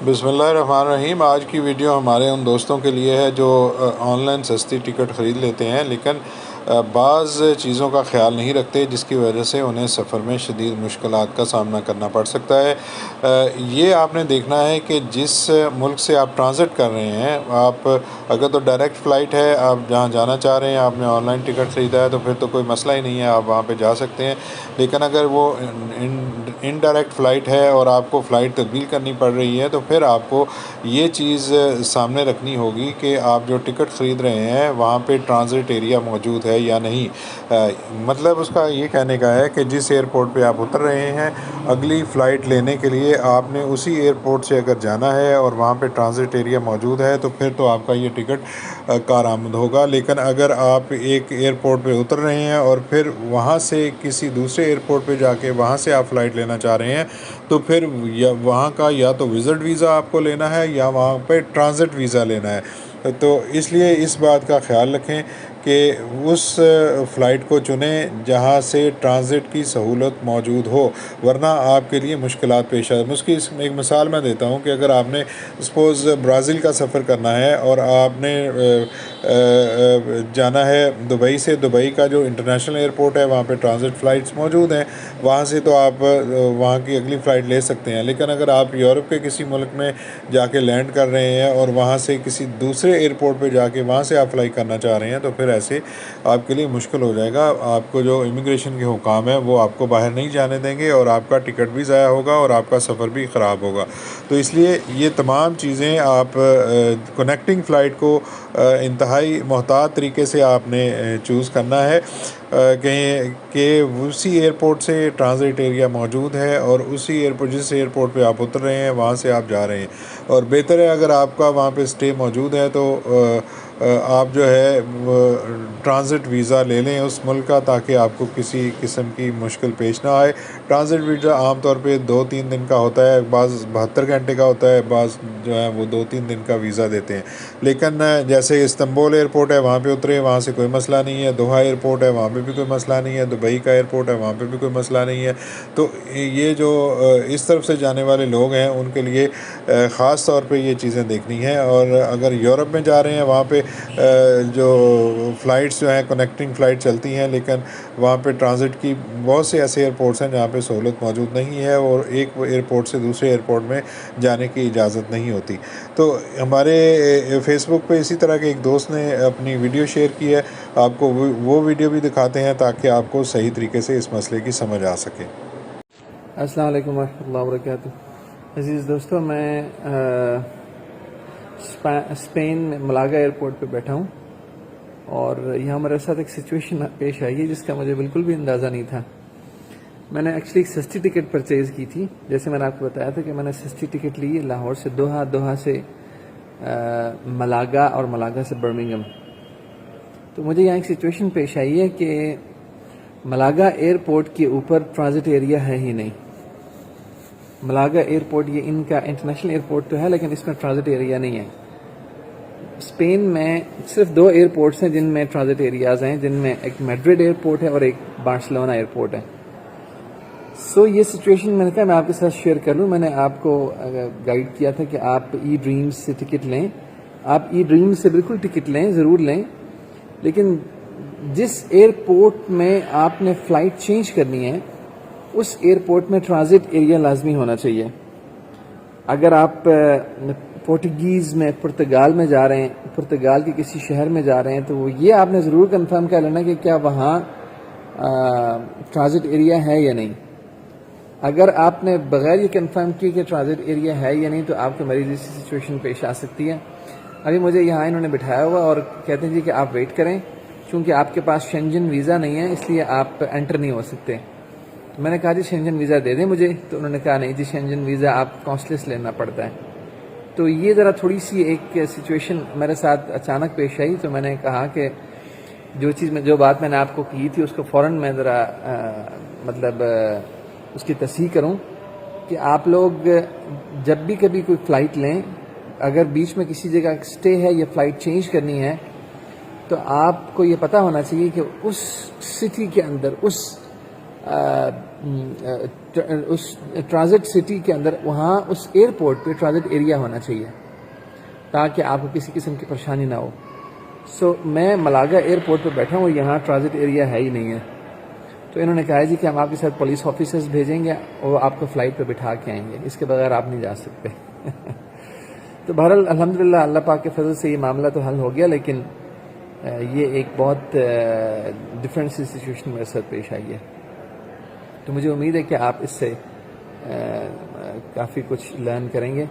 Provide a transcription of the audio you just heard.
بسم اللہ الرحمن الرحیم۔ آج کی ویڈیو ہمارے ان دوستوں کے لیے ہے جو آن لائن سستی ٹکٹ خرید لیتے ہیں لیکن بعض چیزوں کا خیال نہیں رکھتے، جس کی وجہ سے انہیں سفر میں شدید مشکلات کا سامنا کرنا پڑ سکتا ہے۔ یہ آپ نے دیکھنا ہے کہ جس ملک سے آپ ٹرانزٹ کر رہے ہیں، آپ اگر تو ڈائریکٹ فلائٹ ہے، آپ جہاں جانا چاہ رہے ہیں، آپ نے آن لائن ٹکٹ خریدا ہے تو پھر تو کوئی مسئلہ ہی نہیں ہے، آپ وہاں پہ جا سکتے ہیں۔ لیکن اگر وہ انڈائریکٹ فلائٹ ہے اور آپ کو فلائٹ تبدیل کرنی پڑ رہی ہے تو پھر آپ کو یہ چیز سامنے رکھنی ہوگی کہ آپ جو ٹکٹ خرید رہے ہیں وہاں پہ ٹرانزٹ ایریا موجود ہے یا نہیں۔ مطلب اس کا یہ کہنے کا ہے کہ جس ایئرپورٹ پہ آپ اتر رہے ہیں، اگلی فلائٹ لینے کے لیے آپ نے اسی ایئرپورٹ سے اگر جانا ہے اور وہاں پہ ٹرانزٹ ایریا موجود ہے تو پھر تو آپ کا یہ ٹکٹ کارآمد ہوگا۔ لیکن اگر آپ ایک ایئرپورٹ پہ اتر رہے ہیں اور پھر وہاں سے کسی دوسرے ایئرپورٹ پہ جا کے وہاں سے آپ فلائٹ لینا چاہ رہے ہیں تو پھر وہاں کا یا تو وزٹ ویزا آپ کو لینا ہے یا وہاں پہ ٹرانزٹ ویزا لینا ہے۔ تو اس لیے اس بات کا خیال رکھیں کہ اس فلائٹ کو چنیں جہاں سے ٹرانزٹ کی سہولت موجود ہو، ورنہ آپ کے لیے مشکلات پیش آئے۔ اس کی ایک مثال میں دیتا ہوں کہ اگر آپ نے سپوز برازیل کا سفر کرنا ہے اور آپ نے جانا ہے دبئی سے، دبئی کا جو انٹرنیشنل ایئرپورٹ ہے وہاں پہ ٹرانزٹ فلائٹس موجود ہیں، وہاں سے تو آپ وہاں کی اگلی فلائٹ لے سکتے ہیں۔ لیکن اگر آپ یورپ کے کسی ملک میں جا کے لینڈ کر رہے ہیں اور وہاں سے کسی دوسرے ایئرپورٹ پہ جا کے وہاں سے آپ فلائی کرنا چاہ رہے ہیں تو پھر ایسے آپ کے لیے مشکل ہو جائے گا۔ آپ کو جو امیگریشن کے حکام ہیں وہ آپ کو باہر نہیں جانے دیں گے اور آپ کا ٹکٹ بھی ضائع ہوگا اور آپ کا سفر بھی خراب ہوگا۔ تو اس لیے یہ تمام چیزیں آپ کنیکٹنگ فلائٹ کو انتہائی محتاط طریقے سے آپ نے چوز کرنا ہے کہ اسی ایئرپورٹ سے ٹرانزٹ ایریا موجود ہے اور اسی ایئرپورٹ جس ایئرپورٹ پہ آپ اتر رہے ہیں وہاں سے آپ جا رہے ہیں۔ اور بہتر ہے اگر آپ کا وہاں پہ سٹے موجود ہے تو آپ جو ہے ٹرانزٹ ویزا لے لیں اس ملک کا، تاکہ آپ کو کسی قسم کی مشکل پیش نہ آئے۔ ٹرانزٹ ویزا عام طور پہ 2-3 دن کا ہوتا ہے، بعض 72 گھنٹے کا ہوتا ہے، بعض جو ہے وہ 2-3 دن کا ویزا دیتے ہیں۔ لیکن جیسے استنبول ایئرپورٹ ہے وہاں پہ اترے، وہاں سے کوئی مسئلہ نہیں ہے۔ دوحہ ایئرپورٹ ہے وہاں پہ بھی کوئی مسئلہ نہیں ہے۔ دبئی کا ایئرپورٹ ہے وہاں پہ بھی کوئی مسئلہ نہیں ہے۔ تو یہ جو اس طرف سے جانے والے لوگ ہیں ان کے لیے خاص طور پہ یہ چیزیں دیکھنی ہیں۔ اور اگر یورپ میں جا رہے ہیں وہاں پہ جو فلائٹس جو ہیں کنیکٹنگ فلائٹ چلتی ہیں، لیکن وہاں پہ ٹرانزٹ کی بہت سے ایسے ایئرپورٹس ہیں جہاں پہ سہولت موجود نہیں ہے اور ایک ایئرپورٹ سے دوسرے ایئرپورٹ میں جانے کی اجازت نہیں ہوتی۔ تو ہمارے فیس بک پہ اسی طرح کے ایک دوست نے اپنی ویڈیو شیئر کی ہے، آپ کو وہ ویڈیو بھی دکھاتے ہیں تاکہ آپ کو صحیح طریقے سے اس مسئلے کی سمجھ آ سکے۔ السلام علیکم ورحمۃ اللہ وبرکاتہ۔ عزیز دوستو، میں اسپین میں ملاگا ایئرپورٹ پہ بیٹھا ہوں اور یہاں میرے ساتھ ایک سچویشن پیش آئی ہے جس کا مجھے بالکل بھی اندازہ نہیں تھا۔ میں نے ایکچولی ایک سستی ٹکٹ پرچیز کی تھی، جیسے میں نے آپ کو بتایا تھا کہ میں نے سستی ٹکٹ لی لاہور سے دوحہ، دوحہ سے ملاگا اور ملاگا سے برمنگھم۔ تو مجھے یہاں ایک سچویشن پیش آئی ہے کہ ملاگا ایئرپورٹ کے اوپر ٹرانزٹ ایریا ہے ہی نہیں۔ ملاگا ایئرپورٹ یہ ان کا انٹرنیشنل ایئرپورٹ تو ہے لیکن اس میں ٹرانزٹ ایریا نہیں ہے۔ اسپین میں صرف 2 ایئرپورٹس ہیں جن میں ٹرانزٹ ایریاز ہیں، جن میں ایک میڈرڈ ایئرپورٹ ہے اور ایک بارسلونا ایئرپورٹ ہے۔ یہ سچویشن میں نے کہا میں آپ کے ساتھ شیئر کر لوں۔ میں نے آپ کو گائیڈ کیا تھا کہ آپ ای ڈریمز سے ٹکٹ لیں، آپ ای ڈریمز سے بالکل ٹکٹ لیں، ضرور لیں، لیکن جس ایئرپورٹ میں آپ نے فلائٹ چینج کرنی ہے اس ایئرپورٹ میں ٹرانزٹ ایریا لازمی ہونا چاہیے۔ اگر آپ پورٹوگیز میں پرتگال میں جا رہے ہیں، پرتگال کے کسی شہر میں جا رہے ہیں، تو یہ آپ نے ضرور کنفرم کر لینا کہ کیا وہاں ٹرانزٹ ایریا ہے یا نہیں۔ اگر آپ نے بغیر یہ کنفرم کی کہ ٹرانزٹ ایریا ہے یا نہیں تو آپ کو مریض جیسی سچویشن پیش آ سکتی ہے۔ ابھی مجھے یہاں انہوں نے بٹھایا ہوا اور کہتے ہیں جی کہ آپ ویٹ کریں، چونکہ آپ کے پاس شینجن ویزا نہیں ہے اس لیے آپ انٹر نہیں ہو سکتے۔ تو میں نے کہا جی شینجن ویزا دے دیں مجھے، تو انہوں نے کہا نہیں جی شینجن ویزا آپ کانسلیس لینا پڑتا ہے۔ تو یہ ذرا تھوڑی سی ایک سچویشن میرے ساتھ اچانک پیش آئی، تو میں نے کہا کہ جو بات میں نے آپ کو کی تھی اس کو فوراً میں ذرا اس کی تصحیح کروں کہ آپ لوگ جب بھی کبھی کوئی فلائٹ لیں، اگر بیچ میں کسی جگہ سٹے ہے یا فلائٹ چینج کرنی ہے تو آپ کو یہ پتہ ہونا چاہیے کہ اس سٹی کے اندر، اس اس ٹرانزٹ سٹی کے اندر وہاں اس ایئرپورٹ پہ ٹرانزٹ ایریا ہونا چاہیے تاکہ آپ کو کسی قسم کی پریشانی نہ ہو. سو میں ملاگا ایئرپورٹ پہ بیٹھا ہوں، یہاں ٹرانزٹ ایریا ہے ہی نہیں ہے. تو انہوں نے کہا جی کہ ہم آپ کے ساتھ پولیس آفیسرز بھیجیں گے اور وہ آپ کو فلائٹ پہ بٹھا کے آئیں گے، اس کے بغیر آپ نہیں جا سکتے. تو بہرحال الحمدللہ اللہ پاک کے فضل سے یہ معاملہ تو حل ہو گیا، لیکن یہ ایک بہت ڈفرینٹ سی سچویشن میرے ساتھ پیش آئی ہے. تو مجھے امید ہے کہ آپ اس سے کافی کچھ لرن کریں گے.